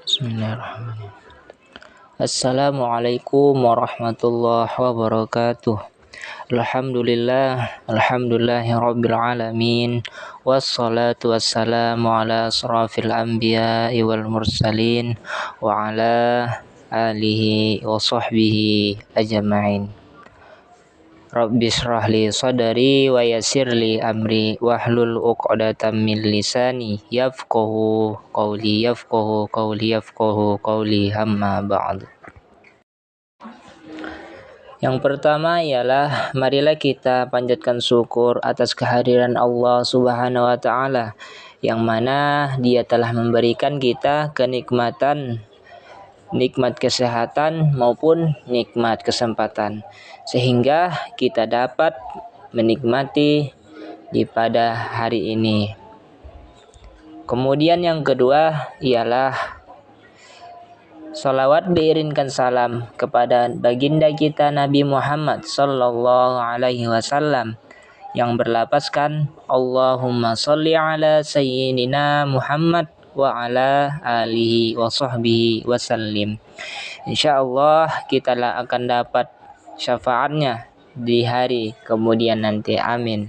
Bismillahirrahmanirrahim. Assalamualaikum warahmatullahi wabarakatuh. Alhamdulillahirabbil alamin. Wassalatu wassalamu ala asrafil anbiya'i wal mursalin wa ala alihi wa sahbihi ajma'in. Rabbi shrah li sadri wa yassir li amri wahlul 'uqdatam min lisani yafqahu qawli amma ba'd. Yang pertama ialah marilah kita panjatkan syukur atas kehadiran Allah Subhanahu wa taala yang mana Dia telah memberikan kita nikmat kesehatan maupun nikmat kesempatan sehingga kita dapat menikmati di pada hari ini. Kemudian yang kedua ialah salawat beriringkan salam kepada baginda kita Nabi Muhammad sallallahu alaihi wasallam yang berlapaskan Allahumma sholli ala sayyidina Muhammad wa ala alihi wa sahbihi wasallim. Insyaallah kita akan dapat syafaatnya di hari kemudian nanti. Amin.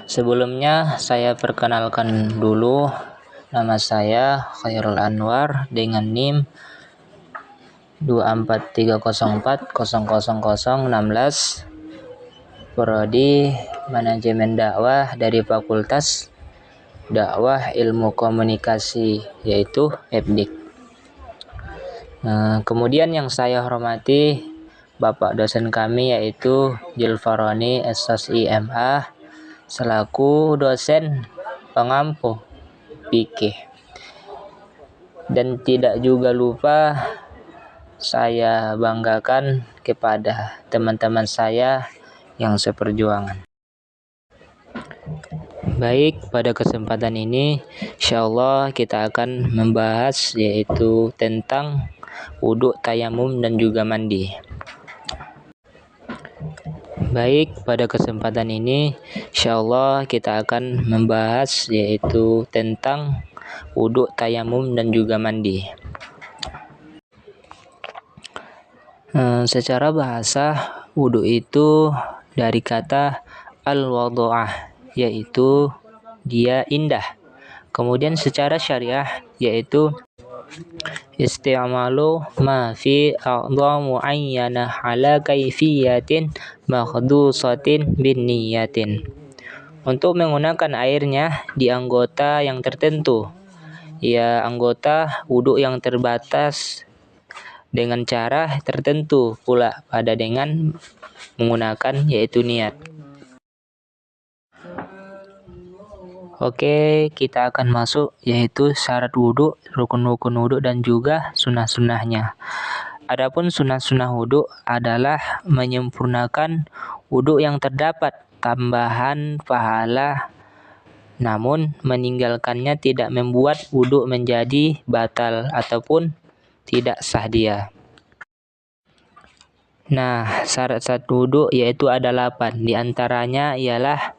Sebelumnya saya perkenalkan dulu, nama saya Khairul Anwar dengan NIM 24304000016, prodi Manajemen Dakwah dari Fakultas Dakwah Ilmu Komunikasi yaitu FDIK. Kemudian yang saya hormati Bapak dosen kami yaitu Julfaroni SSI MA selaku dosen pengampu fikih. Dan tidak juga lupa saya banggakan kepada teman-teman saya yang seperjuangan. Baik, pada kesempatan ini insyaallah kita akan membahas yaitu tentang wudhu, tayamum dan juga mandi. Baik, pada kesempatan ini insyaallah kita akan membahas yaitu tentang wudhu, tayamum dan juga mandi. Secara bahasa wudhu itu dari kata al-wadhu'ah yaitu dia indah. Kemudian secara syariah yaitu isti'malu ma fi a'dha mu'ayyana ala kaifiyatin makhdusatin bin niyatin. Untuk menggunakan airnya di anggota yang tertentu. Ya, anggota wudhu yang terbatas dengan cara tertentu pula pada dengan menggunakan yaitu niat. Oke, kita akan masuk yaitu syarat wudhu, rukun-rukun wudhu dan juga sunnah-sunnahnya. Adapun sunnah-sunnah wudhu adalah menyempurnakan wudhu yang terdapat tambahan pahala, namun meninggalkannya tidak membuat wudhu menjadi batal ataupun tidak sah dia. Nah, syarat wudhu yaitu ada 8. Di antaranya ialah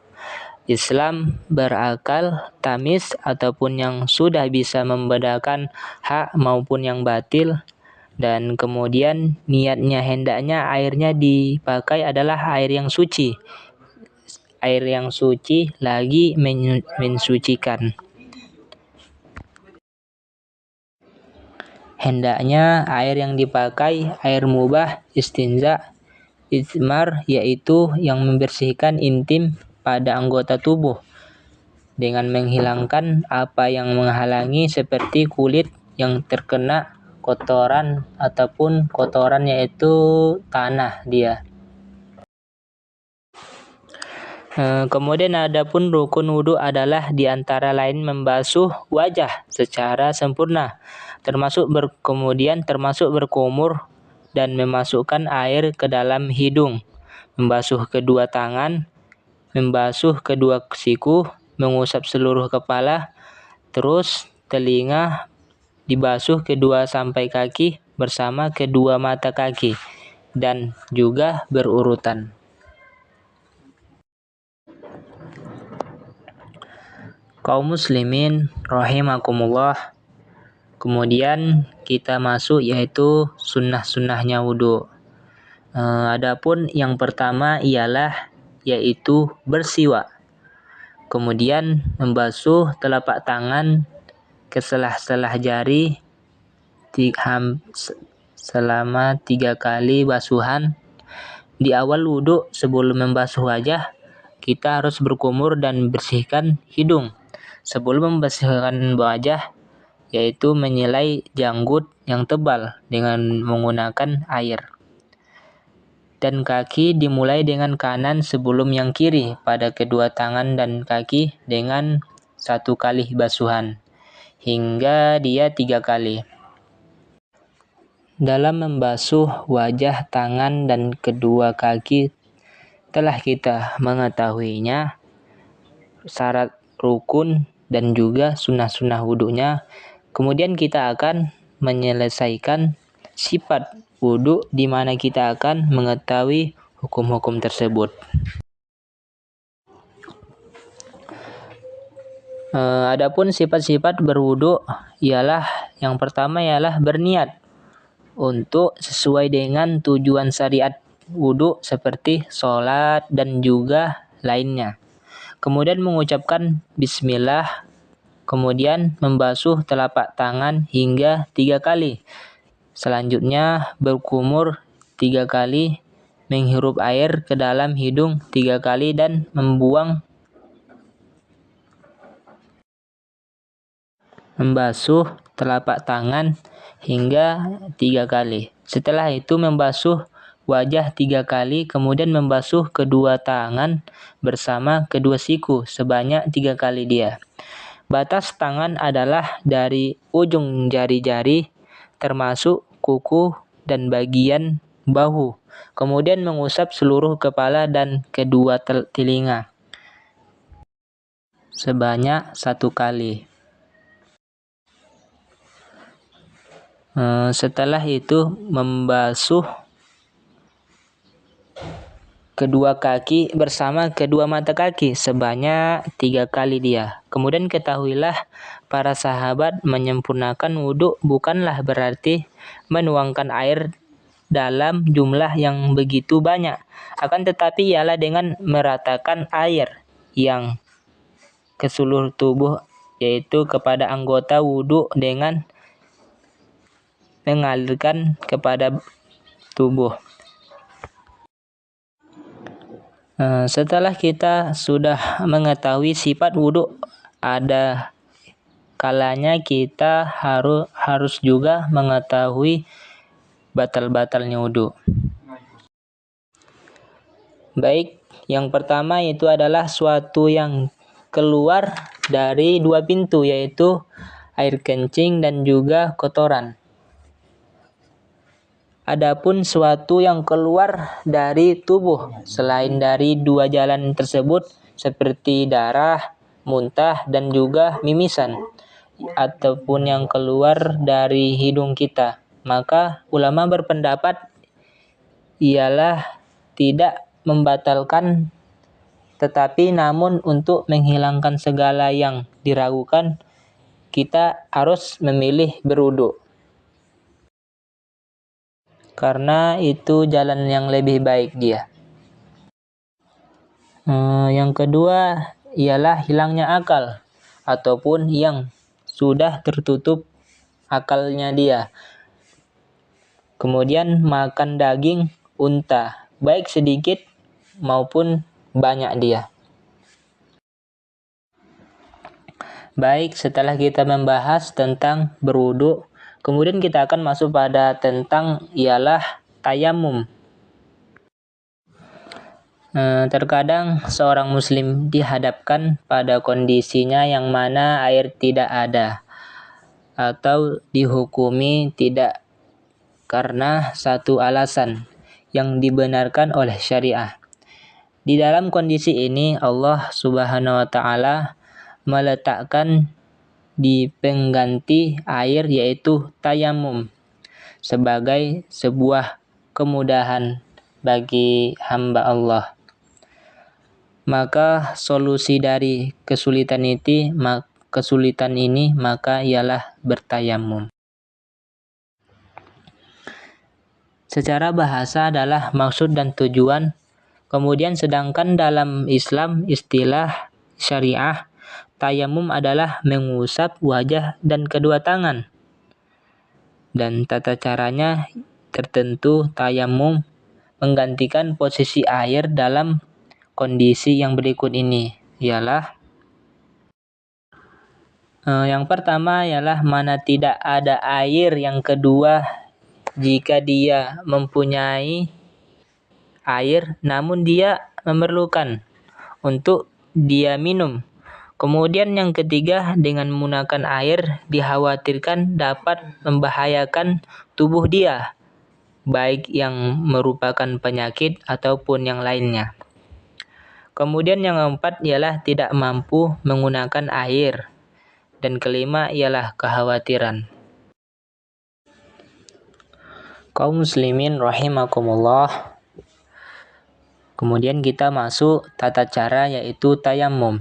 Islam berakal, tamis ataupun yang sudah bisa membedakan hak maupun yang batil, dan kemudian niatnya hendaknya airnya dipakai adalah air yang suci. Air yang suci lagi mensucikan. Hendaknya air yang dipakai air mubah, istinja, ismar yaitu yang membersihkan intim pada anggota tubuh dengan menghilangkan apa yang menghalangi seperti kulit yang terkena kotoran ataupun kotoran yaitu tanah dia. Kemudian adapun rukun wudhu adalah diantara lain membasuh wajah secara sempurna, termasuk berkumur dan memasukkan air ke dalam hidung, membasuh kedua tangan, membasuh kedua siku, mengusap seluruh kepala, terus telinga dibasuh kedua sampai kaki bersama kedua mata kaki dan juga berurutan. Kaum muslimin rahimakumullah. Kemudian kita masuk yaitu sunnah-sunnahnya wudhu. Adapun yang pertama ialah yaitu bersiwak. Kemudian membasuh telapak tangan ke selah-selah jari selama 3 kali basuhan. Di awal wudhu sebelum membasuh wajah, kita harus berkumur dan bersihkan hidung. Sebelum membersihkan wajah, yaitu menyilai janggut yang tebal dengan menggunakan air. Dan kaki dimulai dengan kanan sebelum yang kiri pada kedua tangan dan kaki dengan 1 kali basuhan, hingga dia 3 kali. Dalam membasuh wajah, tangan, dan kedua kaki telah kita mengetahuinya, syarat rukun dan juga sunnah-sunnah wudhunya. Kemudian kita akan menyelesaikan sifat wudhu di mana kita akan mengetahui hukum-hukum tersebut. Adapun sifat-sifat berwudhu ialah yang pertama ialah berniat untuk sesuai dengan tujuan syariat wudhu seperti sholat dan juga lainnya. Kemudian mengucapkan bismillah, kemudian membasuh telapak tangan hingga 3 kali. Selanjutnya berkumur 3 kali, menghirup air ke dalam hidung 3 kali dan membasuh telapak tangan hingga 3 kali. Setelah itu membasuh wajah 3 kali, kemudian membasuh kedua tangan bersama kedua siku sebanyak 3 kali dia. Batas tangan adalah dari ujung jari-jari termasuk kuku dan bagian bahu. Kemudian mengusap seluruh kepala dan kedua telinga sebanyak 1 kali. Setelah itu membasuh kedua kaki bersama kedua mata kaki sebanyak 3 kali dia. Kemudian ketahuilah para sahabat, menyempurnakan wudhu bukanlah berarti menuangkan air dalam jumlah yang begitu banyak, akan tetapi ialah dengan meratakan air yang ke seluruh tubuh, yaitu kepada anggota wudhu dengan mengalirkan kepada tubuh. Setelah kita sudah mengetahui sifat wudhu, ada kalanya kita harus juga mengetahui batal-batalnya wudhu. Baik, yang pertama itu adalah suatu yang keluar dari 2 pintu, yaitu air kencing dan juga kotoran. Adapun suatu yang keluar dari tubuh selain dari 2 jalan tersebut seperti darah, muntah, dan juga mimisan, ataupun yang keluar dari hidung kita, maka ulama berpendapat ialah tidak membatalkan, tetapi namun untuk menghilangkan segala yang diragukan, kita harus memilih berwudhu. Karena itu jalan yang lebih baik dia. Yang kedua ialah hilangnya akal ataupun yang sudah tertutup akalnya dia. Kemudian makan daging unta, baik sedikit maupun banyak dia. Baik, setelah kita membahas tentang berwudhu, kemudian kita akan masuk pada tentang ialah tayamum. Terkadang seorang muslim dihadapkan pada kondisinya yang mana air tidak ada atau dihukumi tidak karena satu alasan yang dibenarkan oleh syariah. Di dalam kondisi ini Allah Subhanahu wa taala meletakkan di pengganti air yaitu tayamum sebagai sebuah kemudahan bagi hamba Allah. maka solusi dari kesulitan ini maka ialah bertayamum. Secara bahasa adalah maksud dan tujuan. Kemudian sedangkan dalam Islam istilah syariah, tayamum adalah mengusap wajah dan kedua tangan. Dan tata caranya tertentu tayamum menggantikan posisi air dalam kondisi yang berikut ini. Ialah yang pertama ialah mana tidak ada air, yang kedua jika dia mempunyai air namun dia memerlukan untuk dia minum. Kemudian yang ketiga, dengan menggunakan air dikhawatirkan dapat membahayakan tubuh dia, baik yang merupakan penyakit ataupun yang lainnya. Kemudian yang keempat ialah tidak mampu menggunakan air. Dan kelima ialah kekhawatiran. Kaum muslimin rahimakumullah. Kemudian kita masuk tata cara yaitu tayamum.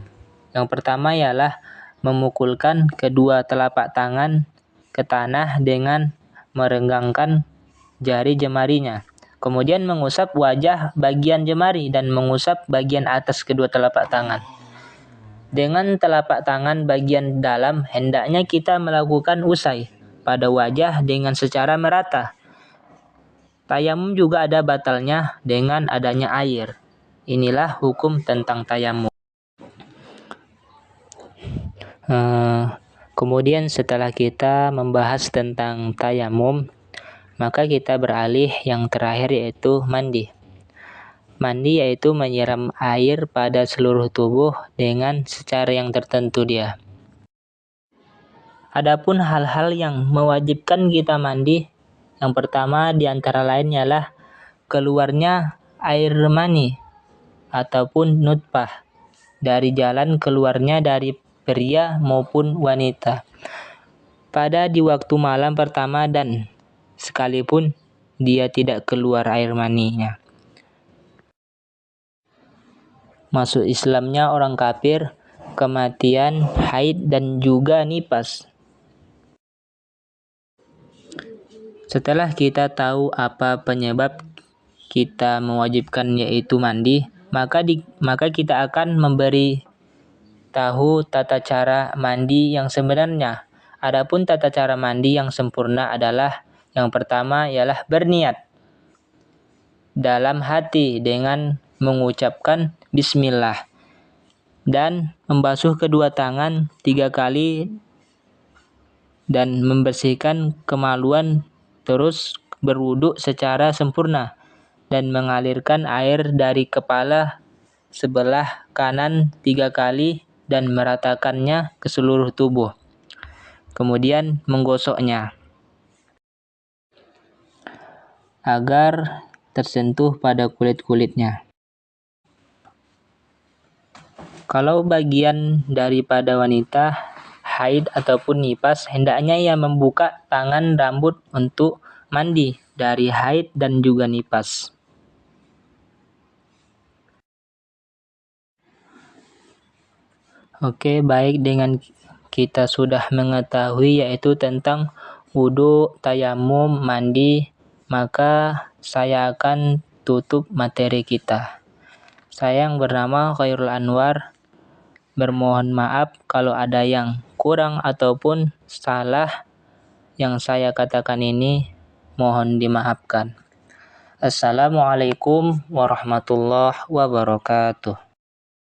Yang pertama ialah memukulkan kedua telapak tangan ke tanah dengan merenggangkan jari jemarinya. Kemudian mengusap wajah bagian jemari dan mengusap bagian atas kedua telapak tangan. Dengan telapak tangan bagian dalam hendaknya kita melakukan usai pada wajah dengan secara merata. Tayamum juga ada batalnya dengan adanya air. Inilah hukum tentang tayamum. Kemudian setelah kita membahas tentang tayamum, maka kita beralih yang terakhir yaitu mandi. Mandi yaitu menyiram air pada seluruh tubuh dengan secara yang tertentu dia. Adapun hal-hal yang mewajibkan kita mandi, yang pertama di antara lain ialah keluarnya air mani ataupun nutfah dari jalan keluarnya dari pria maupun wanita pada di waktu malam pertama dan sekalipun dia tidak keluar air maninya. Masuk Islamnya orang kafir, kematian, haid, dan juga nifas. Setelah kita tahu apa penyebab kita mewajibkan yaitu mandi, maka kita akan memberi tahu tata cara mandi yang sebenarnya. Adapun tata cara mandi yang sempurna adalah yang pertama ialah berniat dalam hati dengan mengucapkan bismillah dan membasuh kedua tangan 3 kali dan membersihkan kemaluan, terus berwudu secara sempurna dan mengalirkan air dari kepala sebelah kanan 3 kali dan meratakannya ke seluruh tubuh. Kemudian menggosoknya agar tersentuh pada kulit-kulitnya. Kalau bagian daripada wanita haid ataupun nifas, hendaknya ia membuka tangan rambut untuk mandi dari haid dan juga nifas. Oke, baik, dengan kita sudah mengetahui yaitu tentang wudu, tayamum, mandi, maka saya akan tutup materi kita. Saya yang bernama Khairul Anwar bermohon maaf kalau ada yang kurang ataupun salah yang saya katakan ini, mohon dimaafkan. Assalamualaikum warahmatullahi wabarakatuh.